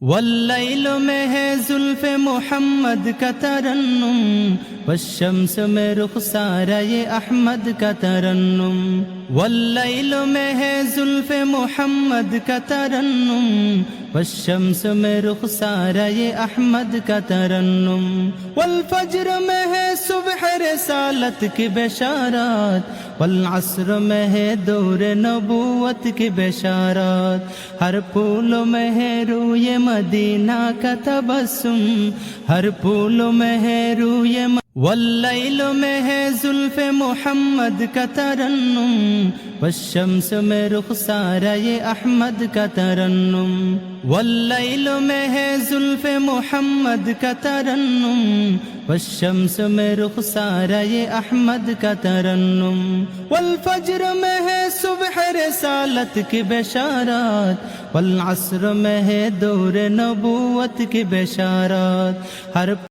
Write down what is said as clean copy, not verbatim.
वल्लैल में है जुल्फ़े मोहम्मद का तरन्नुम, वश्शम्स में रुखसारा ये अहमद का तरन्नुम। वल्लैल में है जुल्फ़े मोहम्मद का तरन्नुम, वश्शम्स में रुखसारा ये अहमद का तरन्नुम। वल फज्र में है सुबह रिसालत की बेशारत, वल अस्र में है दौर नबूवत की बेशारत। हर फूल में है रूए मदीना का तबस्सुम, हर फूल में है रूए वल्लैल में है जुल्फ़े मोहम्मद का तरन्नुम, वश्शम्स में रुखसारा ये अहमद का तरन्नुम। वल्लैल में है जुल्फ़े मोहम्मद का तरन्नुम, वश्शम्स में रुखसारा ये अहमद का तरन्नुम। वल फज्र में है सुबह रिसालत की बेशारत, वल अस्र में है दौर नबूवत की बेशारत। हर